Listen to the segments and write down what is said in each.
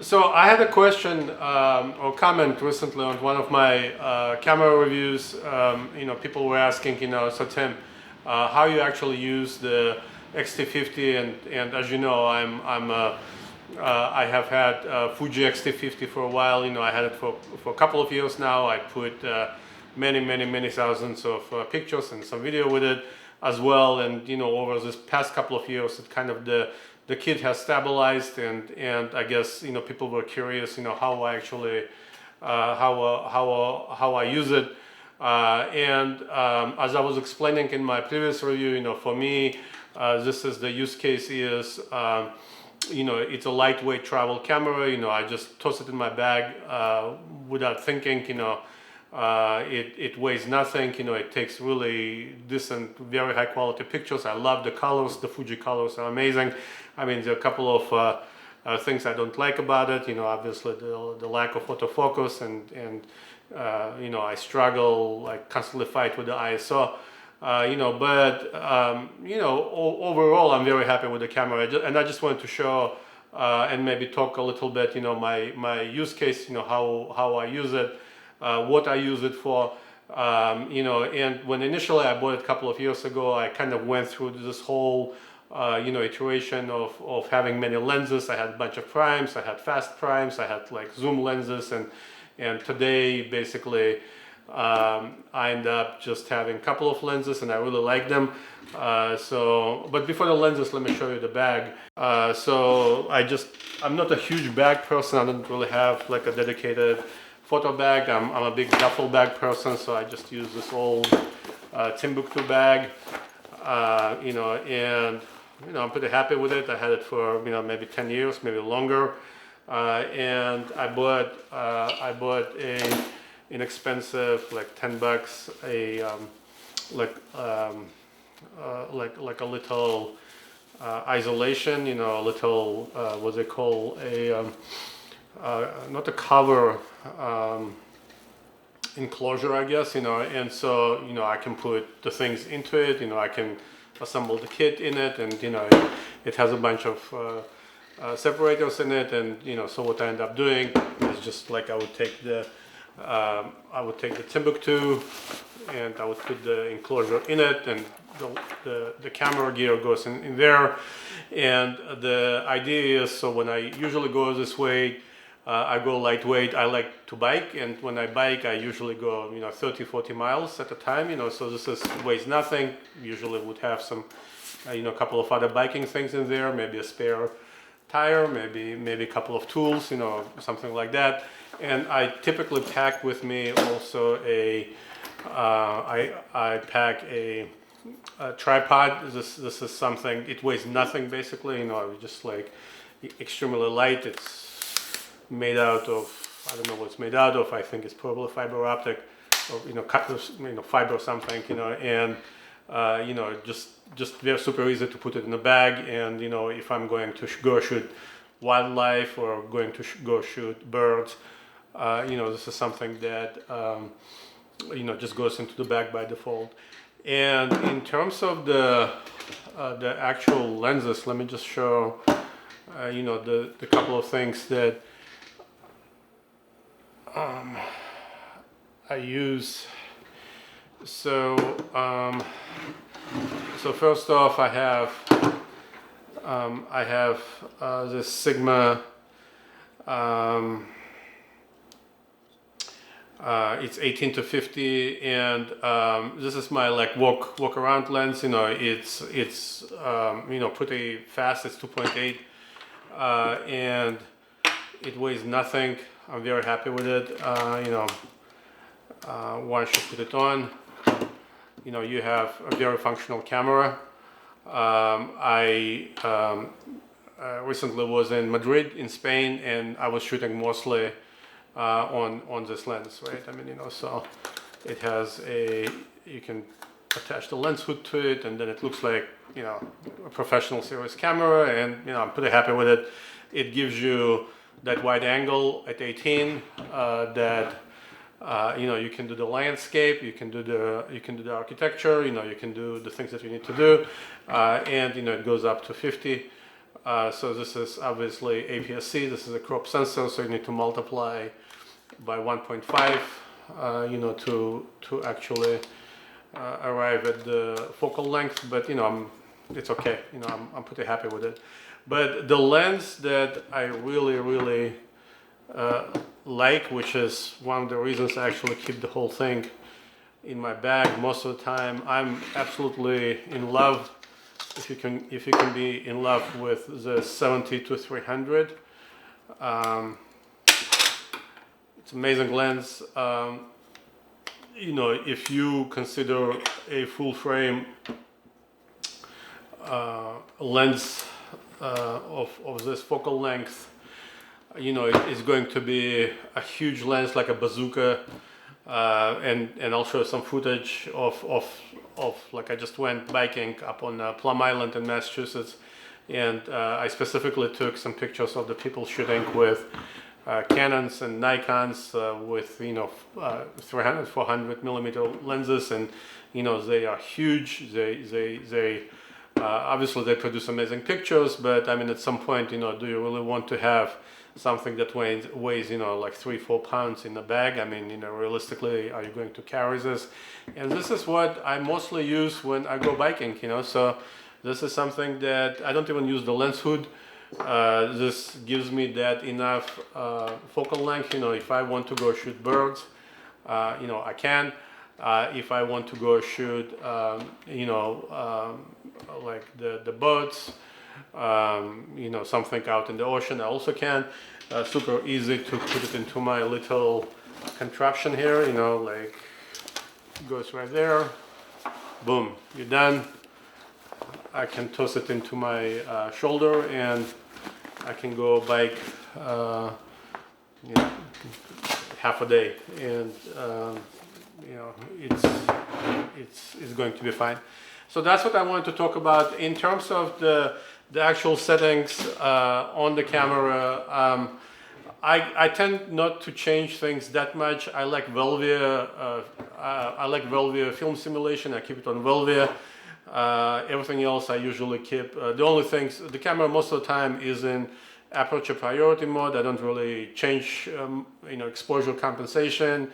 So I had a question or comment recently on one of my camera reviews. People were asking, so Tim, how you actually use the X-T50, and as you know, I have had Fuji X-T50 for a while. I had it for a couple of years now. I put many thousands of pictures and some video with it as well. And over this past couple of years, it kind of the kit has stabilized, and I guess people were curious how I actually how I use it. As I was explaining in my previous review, for me, this is the use case is it's a lightweight travel camera. I just toss it in my bag without thinking. It weighs nothing. It takes really decent, very high quality pictures. I love the colors. The Fuji colors are amazing. I mean, there are a couple of things I don't like about it. Obviously the lack of autofocus, and I struggle, I constantly fight with the ISO. Overall, I'm very happy with the camera, and I just wanted to show and maybe talk a little bit, my use case, how I use it, what I use it for, and when initially I bought it a couple of years ago, I kind of went through this whole, iteration of having many lenses. I had a bunch of primes, I had fast primes, I had like zoom lenses, and today basically I end up just having a couple of lenses, and I really like them. But before the lenses, let me show you the bag. I'm not a huge bag person. I don't really have like a dedicated photo bag. I'm a big duffel bag person, so I just use this old Timbuktu bag. I'm pretty happy with it. I had it for maybe 10 years, maybe longer. And I bought a inexpensive, like $10, like a little isolation, a little what they call a not a cover, enclosure, I guess, and so I can put the things into it. I can assemble the kit in it, and it has a bunch of separators in it, and so what I end up doing is just like I would take the Timbuktu, and I would put the enclosure in it, and the camera gear goes in there. And the idea is, so when I usually go this way, I go lightweight. I like to bike, and when I bike, I usually go 30-40 miles at a time. So this weighs nothing. Usually would have some a couple of other biking things in there, maybe a spare tire, maybe a couple of tools, something like that. And I typically pack with me also I pack a tripod. This is something, it weighs nothing basically. Just like extremely light. It's made out of, I don't know what it's made out of. I think it's probably fiber optic, or cut fiber or something. And just they're super easy to put it in a bag. And if I'm going to go shoot wildlife or going to go shoot birds, this is something that just goes into the bag by default. And in terms of the actual lenses, let me just show the couple of things that I use. So first off, I have this Sigma. It's 18-50, and this is my like walk around lens. It's pretty fast. It's 2.8, and it weighs nothing. I'm very happy with it. Once you put it on, you have a very functional camera. I recently was in Madrid in Spain, and I was shooting mostly on this lens, right? I mean, so it has you can attach the lens hood to it, and then it looks like a professional series camera, and I'm pretty happy with it. It gives you that wide angle at 18 that you can do the landscape, you can do the architecture, you can do the things that you need to do, and it goes up to 50. So this is obviously APS-C. This is a crop sensor, so you need to multiply by 1.5, you know, to actually arrive at the focal length. But you know, it's okay. You know, I'm pretty happy with it. But the lens that I really like, which is one of the reasons I actually keep the whole thing in my bag most of the time, I'm absolutely in love. If you can be in love with the 70-300, it's an amazing lens. You know, if you consider a full frame lens of this focal length, you know, it's going to be a huge lens, like a bazooka. And I'll show some footage of like I just went biking up on Plum Island in Massachusetts, and I specifically took some pictures of the people shooting with Canons and Nikons with, you know, 300, 400 millimeter lenses, and you know, they are huge. They obviously they produce amazing pictures, but I mean, at some point, you know, do you really want to have something that weighs, you know, like 3-4 pounds in the bag? I mean, you know, realistically, are you going to carry this? And this is what I mostly use when I go biking, you know. So this is something that I don't even use the lens hood. This gives me that enough focal length. You know, if I want to go shoot birds, you know, I can. If I want to go shoot, you know, like the boats, you know, something out in the ocean, I also can. Super easy to put it into my little contraption here, you know, like goes right there, boom, you're done. I can toss it into my shoulder, and I can go bike, you know, half a day, and you know, it's going to be fine. So that's what I wanted to talk about in terms of the actual settings on the camera. I tend not to change things that much. I like Velvia. I like Velvia film simulation. I keep it on Velvia. Everything else I usually keep. The only things, the camera most of the time is in aperture priority mode. I don't really change, you know, exposure compensation.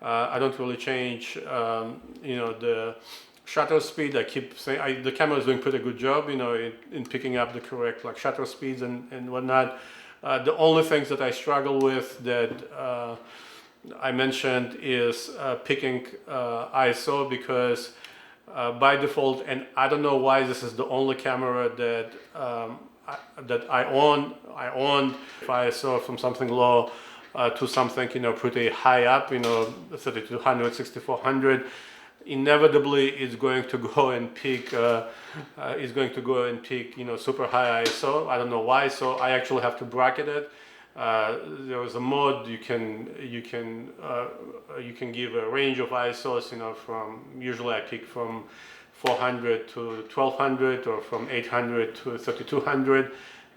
I don't really change, you know, the shutter speed. I keep saying the camera is doing a pretty good job, you know, in picking up the correct like shutter speeds and whatnot. The only things that I struggle with that I mentioned is picking ISO, because by default, and I don't know why this is the only camera that I own ISO from something low to something, you know, pretty high up, you know, 3200, 6400. Inevitably it's going to go and peak you know, super high ISO. I don't know why, so I actually have to bracket it. There is a mode you can give a range of ISOs, you know, from usually I pick from 400 to 1200 or from 800 to 3200.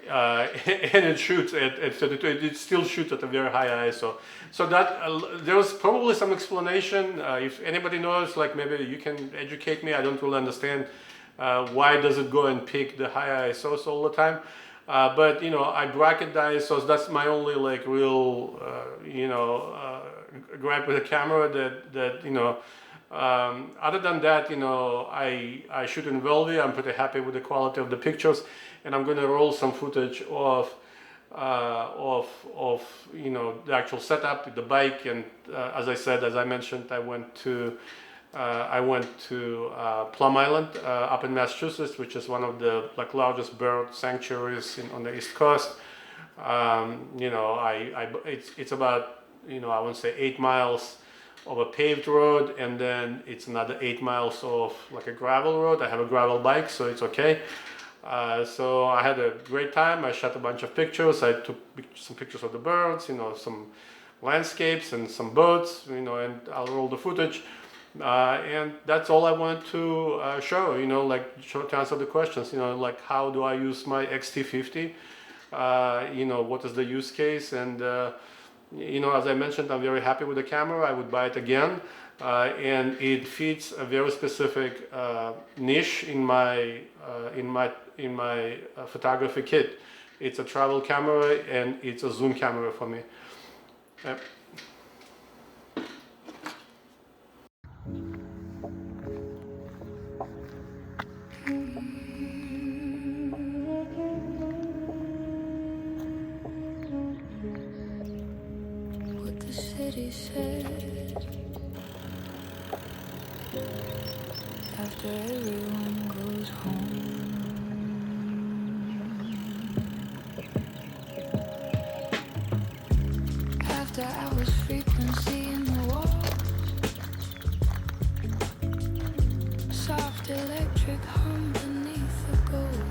And it shoots at 32. It still shoots at a very high ISO. So that there's probably some explanation. If anybody knows, like maybe you can educate me. I don't really understand why does it go and pick the high ISOs all the time. But you know, I bracket the ISOs. That's my only like real you know, gripe with the camera. That you know. Other than that, you know, I shoot in Velvia. I'm pretty happy with the quality of the pictures, and I'm going to roll some footage of you know, the actual setup with the bike. And as I mentioned, I went to Plum Island up in Massachusetts, which is one of the like largest bird sanctuaries on the East Coast. You know, it's about, you know, I would say 8 miles of a paved road, and then it's another 8 miles of like a gravel road. I have a gravel bike, so it's okay. So I had a great time. I shot a bunch of pictures. I took some pictures of the birds, you know, some landscapes and some boats, you know, and I'll roll the footage. And that's all I wanted to show, you know, like to answer the questions, you know, like how do I use my X-T50? You know, what is the use case? And you know, as I mentioned, I'm very happy with the camera. I would buy it again, and it fits a very specific niche in in my photography kit. It's a travel camera and it's a zoom camera for me. What the city said after everyone goes home. After hours frequency in the walls, soft electric hum beneath the gold.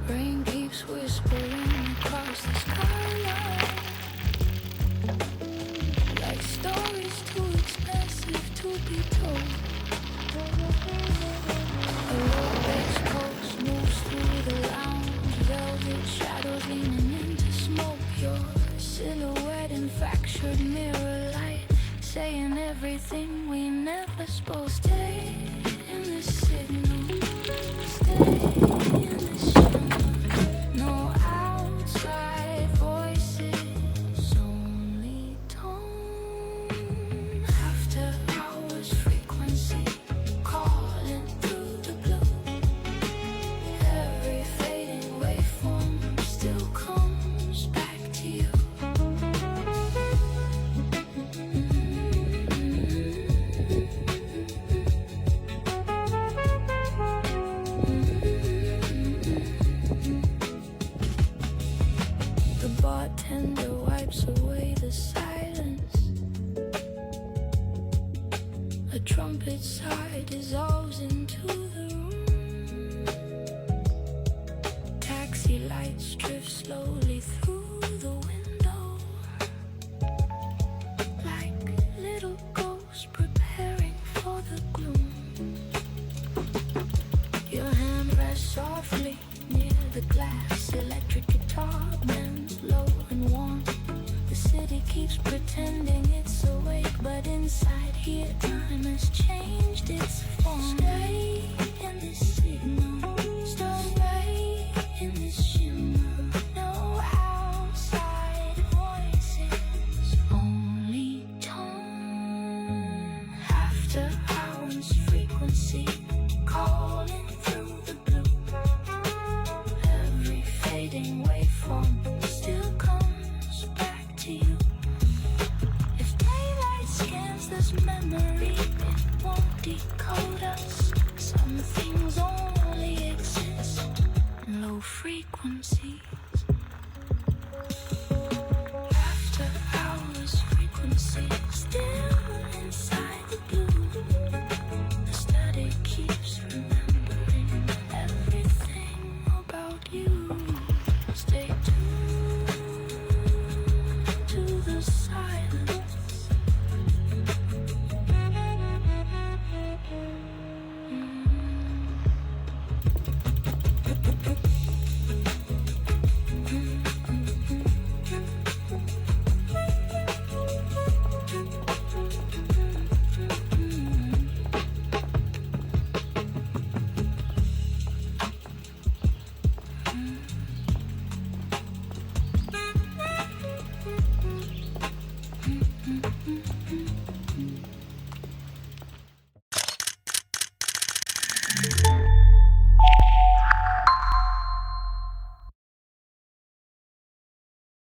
Rain keeps whispering across the skyline, like stories too expensive to be told. A low bass pulse moves through the lounge, velvet shadows leaning into smoke. Your silhouette in fractured mirror light, saying everything we never spoke. Stay in this signal, stay in this shimmer. No outside voices, only tone. After hours frequency, calling through the blue. Every fading waveform still comes back to you. The bartender wipes away the silence. A trumpet sigh dissolves into the room. Taxi lights drift slowly through the window, like little ghosts preparing for the gloom. Your hand rests softly near the glass. Electric guitar bends low and warm. The city keeps pretending it's awake, but inside here time has changed its form. Stay in this signal, stay in this shimmer. No outside voices, only tone. After hours frequency, calling through the blue. Every fading waveform still comes back to you. If daylight scans this memory, it won't decode us. Some things only exist in low frequency.